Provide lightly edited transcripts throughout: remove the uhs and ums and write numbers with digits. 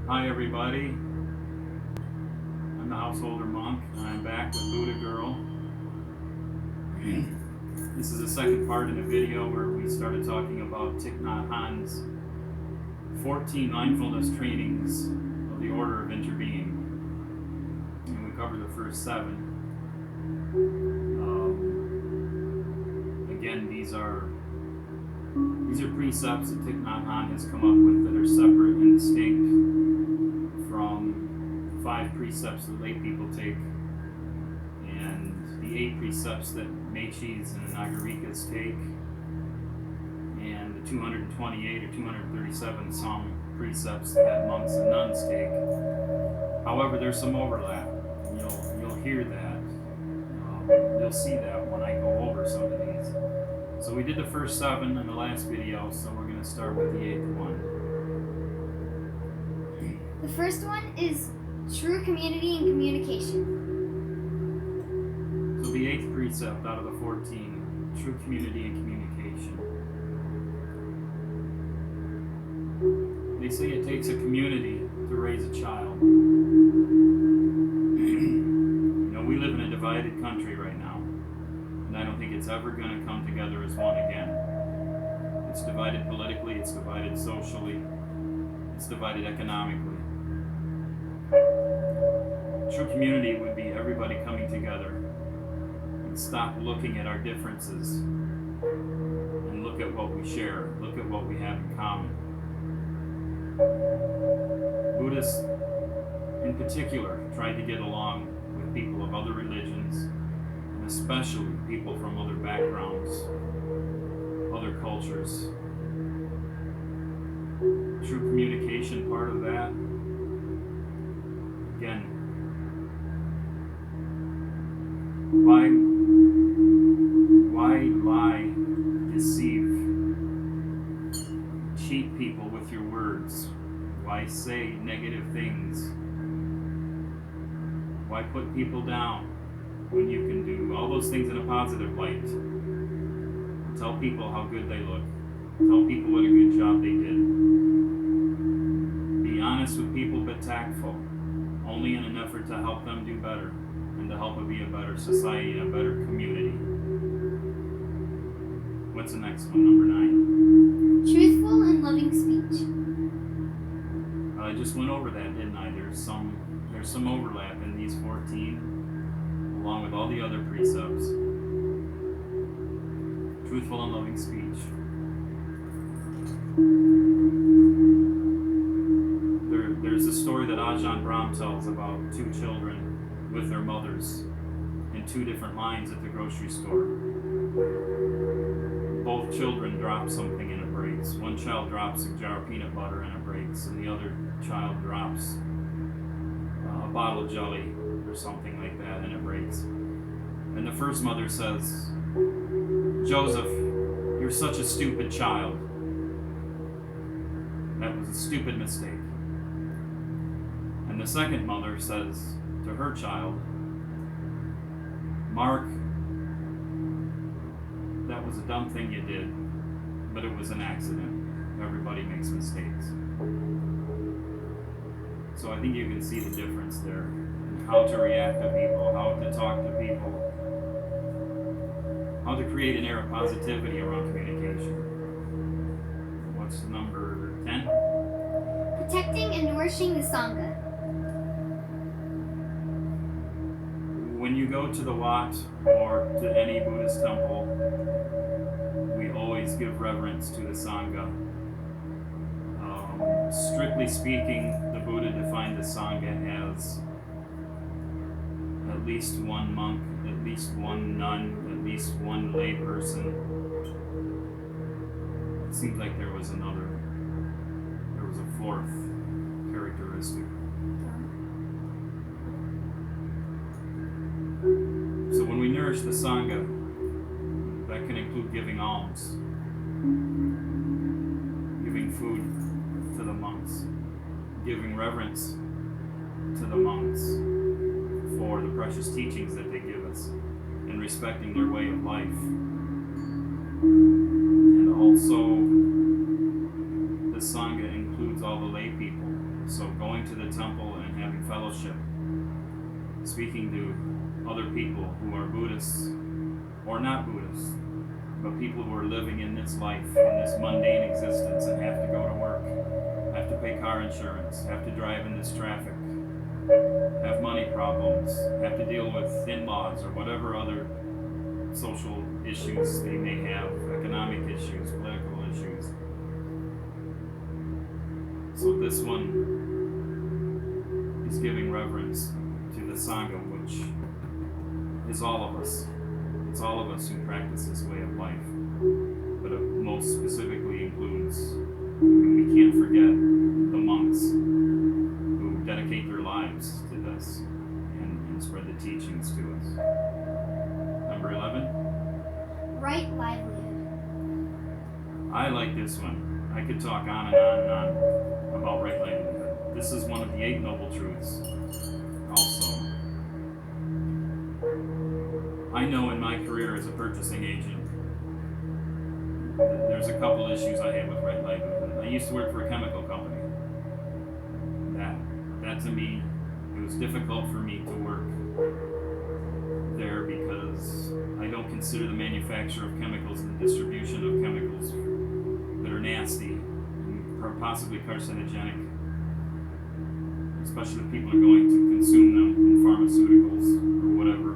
Hi everybody, I'm the householder monk and I'm back with Buddha Girl. This is the second part in a video where we started talking about Thich Nhat Hanh's 14 mindfulness trainings of the order of Interbeing. And we covered the first 7. Again, these are precepts that Thich Nhat Hanh has come up with that are separate and distinct from 5 precepts that lay people take and the 8 precepts that Mechis and Nagarikas take and the 228 or 237 some precepts that monks and nuns take. However, there's some overlap. You'll hear that. You'll see that when I go over some of these. So we did the first 7 in the last video, so we're going to start with the 8th one. The first one is true community and communication. So the 8th precept out of the 14, true community and communication. They say it takes a community to raise a child. We live in a divided country right now, and I don't think it's ever going to come together as one again. It's divided politically, it's divided socially, it's divided economically. True community would be everybody coming together and stop looking at our differences and look at what we share, look at what we have in common. Buddhists, in particular, tried to get along with people of other religions, and especially people from other backgrounds, other cultures. True communication part of that. Again, why lie, deceive, cheat people with your words? Why say negative things? Why put people down when you can do all those things in a positive light? Tell people how good they look. Tell people what a good job they did. Be honest with people but tactful, only in an effort to help them do better and to help it be a better society and a better community. What's the next one, number 9? Truthful and loving speech. I just went over that, didn't I? There's some overlap in these 14, along with all the other precepts. Truthful and loving speech. There's a story that Ajahn Brahm tells about 2 children with their mothers in 2 different lines at the grocery store. Both children drop something and it breaks. One child drops a jar of peanut butter and it breaks, and the other child drops a bottle of jelly or something like that and it breaks. And the first mother says, "Joseph, you're such a stupid child. That was a stupid mistake." And the second mother says to her child, "Mark, that was a dumb thing you did, but it was an accident. Everybody makes mistakes." So I think you can see the difference there in how to react to people, how to talk to people, how to create an air of positivity around communication. What's number 10? Protecting and nourishing the Sangha. When you go to the Wat or to any Buddhist temple, we always give reverence to the Sangha. Strictly speaking, the Buddha defined the Sangha as at least one monk, at least one nun, at least one lay person. It seems like there was a 4th characteristic. So when we nourish the Sangha, that can include giving alms, giving food to the monks, giving reverence to the monks for the precious teachings that they give us, and respecting their way of life. And also, the Sangha includes all the lay people. So going going to the temple and having fellowship, speaking to other people who are Buddhists or not Buddhists, but people who are living in this life, in this mundane existence, and have to go to work, have to pay car insurance, have to drive in this traffic, have money problems, have to deal with in-laws or whatever other social issues they may have, economic issues, political issues. So this one is giving reverence to the Sangha, which is all of us. It's all of us who practice this way of life. But it most specifically includes, we can't forget the monks who dedicate their lives to this and spread the teachings to us. Number 11? Right livelihood. I like this one. I could talk on and on and on about right livelihood. This is one of the 8 Noble Truths also. I know in my career as a purchasing agent, there's a couple issues I had with right livelihood. I used to work for a chemical company. That to me, it was difficult for me to work there because I don't consider the manufacture of chemicals and the distribution of chemicals that are nasty or possibly carcinogenic, especially if people are going to consume them in pharmaceuticals or whatever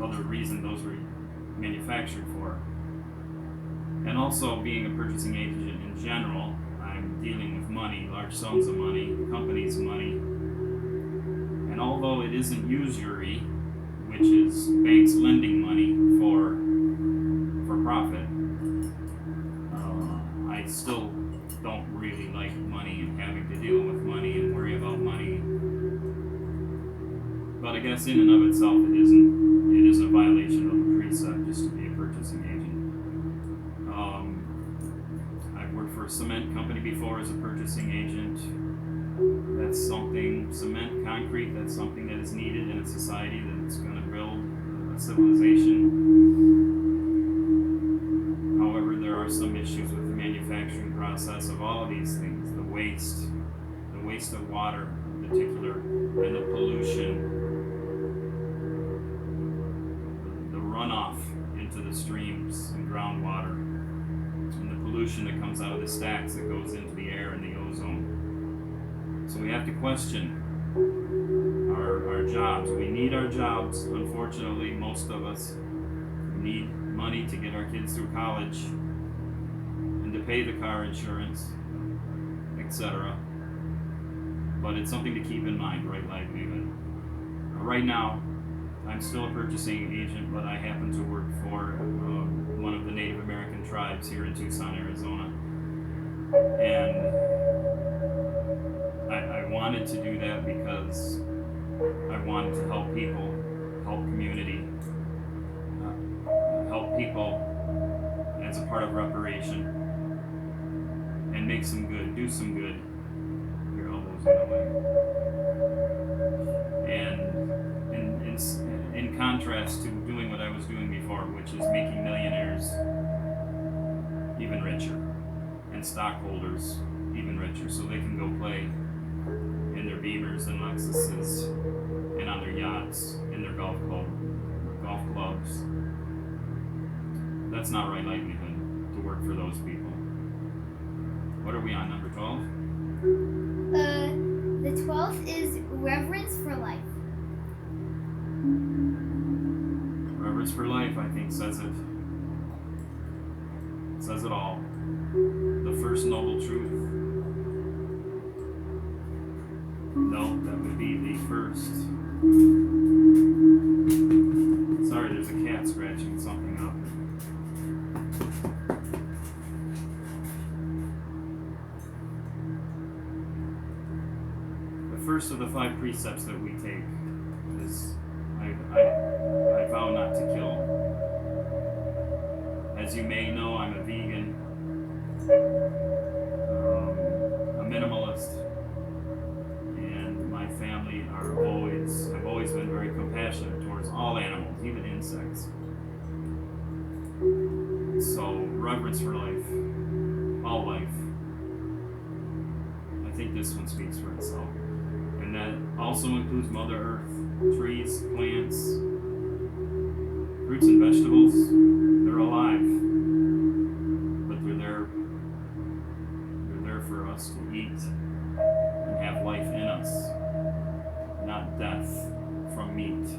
other reason those were manufactured for. And also being a purchasing agent in general, I'm dealing with money, large sums of money, companies' money. And although it isn't usury, which is banks lending money for profit, I still don't really like money and having to deal with money and worry about money. But I guess in and of itself it isn't a violation of the precept just to be a purchasing agent. I've worked for a cement company before as a purchasing agent. That's something, cement, concrete, that's something that is needed in a society that's going to build a civilization. However, there are some issues with the manufacturing process of all of these things. The waste of water in particular, and the pollution, the runoff into the streams and groundwater, and the pollution that comes out of the stacks that goes into the air and the ozone. So we have to question our jobs. We need our jobs. Unfortunately, most of us need money to get our kids through college and to pay the car insurance, etc. But it's something to keep in mind, right livelihood. Right now, I'm still a purchasing agent, but I happen to work for one of the Native American tribes here in Tucson, Arizona. And I wanted to do that because I wanted to help people, help community, help people as a part of reparation, and make some good, do some good. Your elbows in the way. And in contrast to doing what I was doing before, which is making millionaires even richer, and stockholders even richer, so they can go play in their Beamers and Lexuses, and on their yachts, in their golf clubs. That's not right livelihood to work for those people. What are we on, number 12? The 12th is reverence for life. Reverence for life, I think, says it. Says it all. The first noble truth. No, that would be the first. Sorry, there's a cat scratching something up. The first of the 5 precepts that we take is I vow not to kill. As you may know, I'm a vegan, a minimalist, and my family have always been very compassionate towards all animals, even insects. So reverence for life, all life, think this one speaks for itself. And that also includes Mother Earth, trees, plants, fruits and vegetables. They're alive, but they're there. They're there for us to eat and have life in us, not death from meat,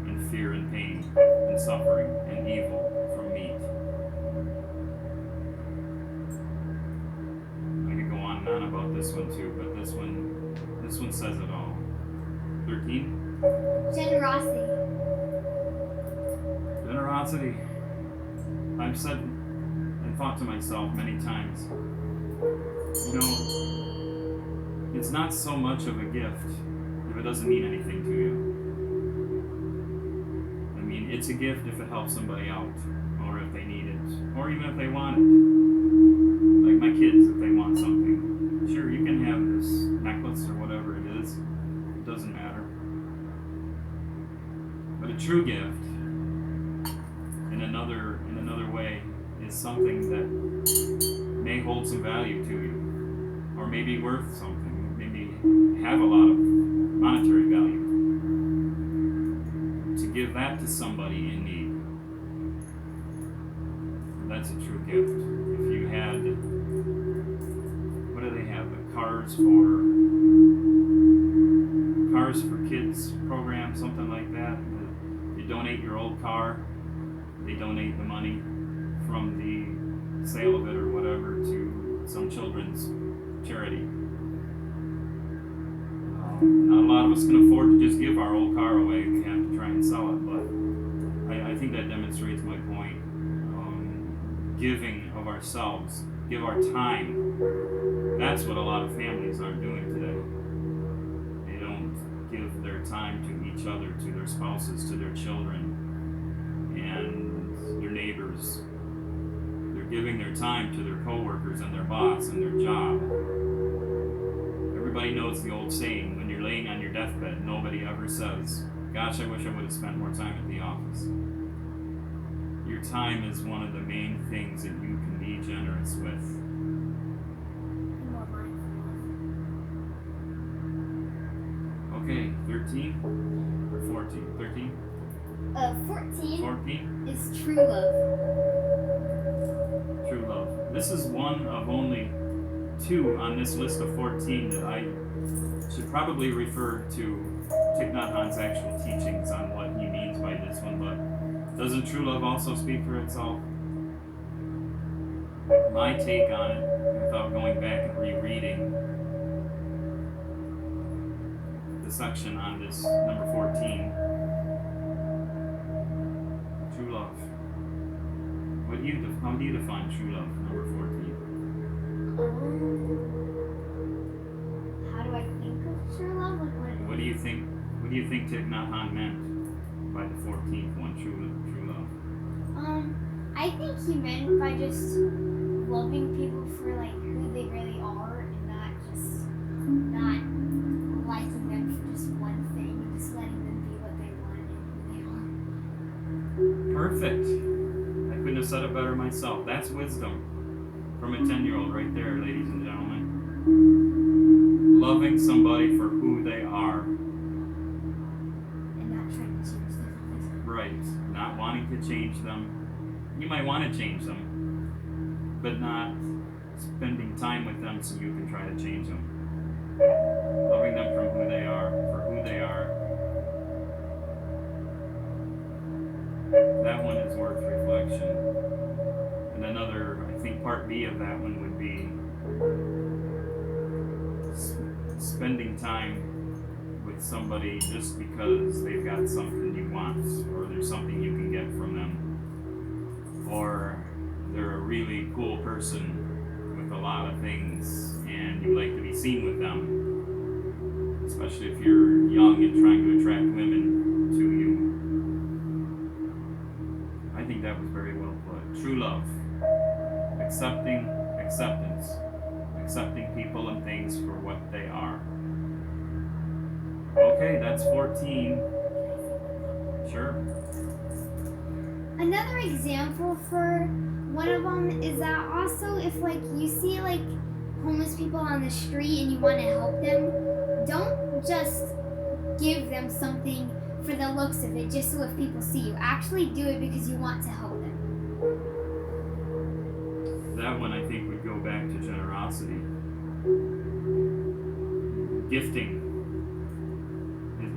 and fear and pain and suffering and evil from meat. I could go on and on about this one too, but this one says it all. 13. Generosity. Generosity. I've said and thought to myself many times, you know, it's not so much of a gift if it doesn't mean anything to you. I mean, it's a gift if it helps somebody out, or if they need it, or even if they want it. Like my kids, if they want something. Sure, you can have this necklace or whatever it is. It doesn't matter. But a true gift, in another way, is something that may hold some value to you, or may be worth something, maybe have a lot of monetary value. To give that to somebody in need, that's a true gift. If you had, what do they have? The Cars for Kids program, something like that. You donate your old car, they donate the money from the sale of it or whatever to some children's charity. Not a lot of us can afford to just give our old car away. We have to try and sell it, but I think that demonstrates my point. Giving of ourselves, give our time. That's what a lot of families aren't doing today. They don't give their time to each other, to their spouses, to their children, and their neighbors. They're giving their time to their coworkers and their boss and their job. Everybody knows the old saying, when you're laying on your deathbed, nobody ever says, gosh, I wish I would have spent more time at the office. Your time is one of the main things that you can be generous with. More mindful. Okay, 13 or 14? 13? 14 14? is true love. True love. This is one of only 2 on this list of 14 that I should probably refer to Thich Nhat Hanh's actual teachings on what he means by this one, but doesn't true love also speak for itself? My take on it, without going back and rereading the section on this number 14, true love. How do you define true love, number 14? How do I think of true love? What do you think Thich Nhat Hanh meant by the 14th one, true love? I think he meant by just loving people for like who they really are, and not liking them for just one thing, and just letting them be what they want and who they are. Perfect. I couldn't have said it better myself. That's wisdom from a 10-year-old right there, ladies and gentlemen. Loving somebody for who they are. And not trying to change them. Right. Not wanting to change them. You might want to change them, but not spending time with them so you can try to change them. Loving them from who they are, for who they are. That one is worth reflection. And another, I think part B of that one would be spending time with somebody just because they've got something you want, or there's something you can get from them, or they're a really cool person with a lot of things and you like to be seen with them, especially if you're young and trying to attract women to you. I think that was very well put. True love. Acceptance. Accepting people and things for what they are. Okay, that's 14. Sure. Another example for one of them is that also if like you see like homeless people on the street and you want to help them, don't just give them something for the looks of it, just so if people see you. Actually do it because you want to help them. That one I think would go back to generosity. Gifting.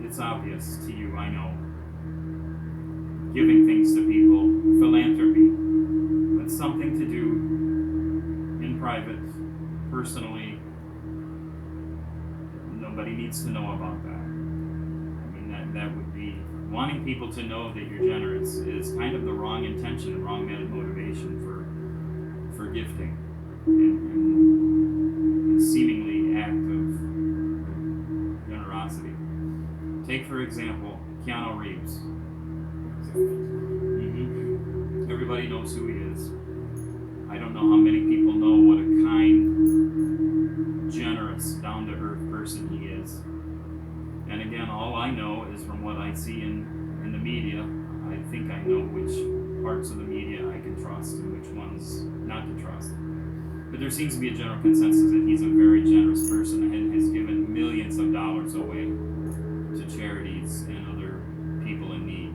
It's obvious to you, I know. Giving things to people, philanthropy. That's something to do in private, personally. Nobody needs to know about that. I mean, that would be wanting people to know that you're generous is kind of the wrong intention, the wrong motivation for gifting and seemingly act of generosity. Take, for example, Keanu Reeves. Everybody knows who he is. I don't know how many people know what a kind, generous, down-to-earth person he is. And again, all I know is from what I see in the media. I think I know which parts of the media I can trust and which ones not to trust. But there seems to be a general consensus that he's a very generous person and has given millions of dollars away to charities and other people in need.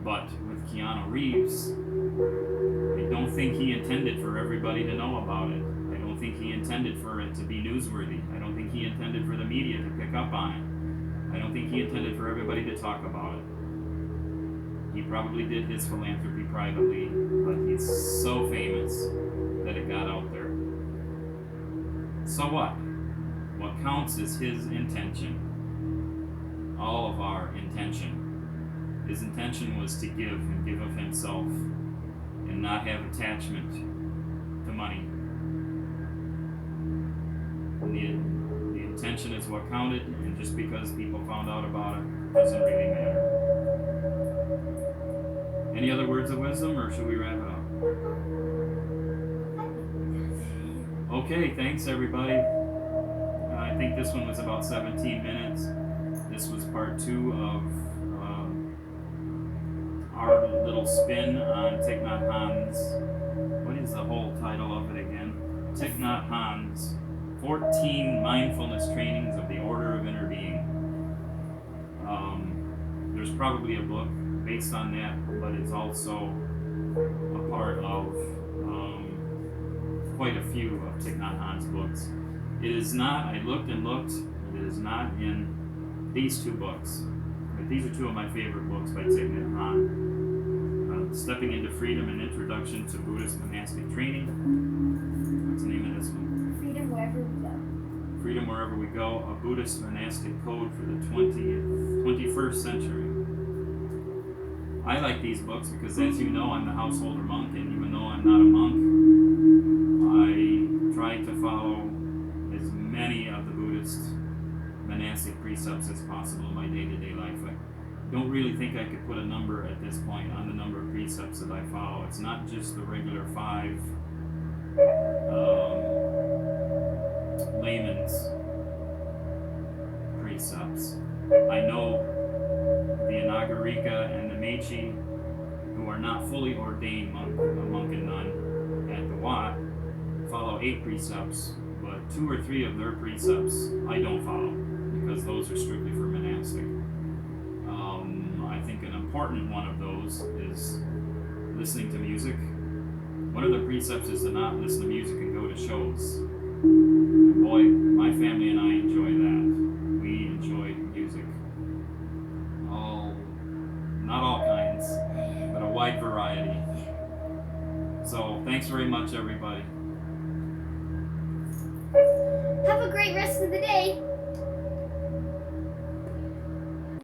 But with Keanu Reeves, I don't think he intended for everybody to know about it. I don't think he intended for it to be newsworthy. I don't think he intended for the media to pick up on it. I don't think he intended for everybody to talk about it. He probably did his philanthropy privately, but he's so famous that it got out there. So what? What counts is his intention. All of our intention. His intention was to give and give of himself and not have attachment to money. And the intention is what counted, and just because people found out about it doesn't really matter. Any other words of wisdom, or should we wrap it up? Okay, thanks everybody. I think this one was about 17 minutes. This was part 2 of our little spin on Thich Nhat Hanh's, what is the whole title of it again? Thich Nhat Hanh's 14 Mindfulness Trainings of the Order of Interbeing. There's probably a book based on that, but it's also a part of quite a few of Thich Nhat Hanh's books. It is not, I looked and looked, it is not in these 2 books. But these are 2 of my favorite books by Thich Nhat Hanh. Stepping into Freedom, an Introduction to Buddhist Monastic Training. What's the name of this one? Freedom Wherever We Go. Freedom Wherever We Go, a Buddhist Monastic Code for the 21st century. I like these books because, as you know, I'm the householder monk, and even though I'm not a monk, I try to follow as many of the Buddhist monastic precepts as possible in my day-to-day life. I don't really think I could put a number at this point on the number of precepts that I follow. It's not just the regular 5 layman's precepts. I know the Anagarika and the Meiji, who are not fully ordained monk and nun at the Wat, follow 8 precepts, but 2 or 3 of their precepts I don't follow, because those are strictly for monastic. I think an important one of those is listening to music. One of the precepts is to not listen to music and go to shows. And boy, my family and I enjoy that. We enjoy music. Not all kinds, but a wide variety. So, thanks very much, everybody. Have a great rest of the day.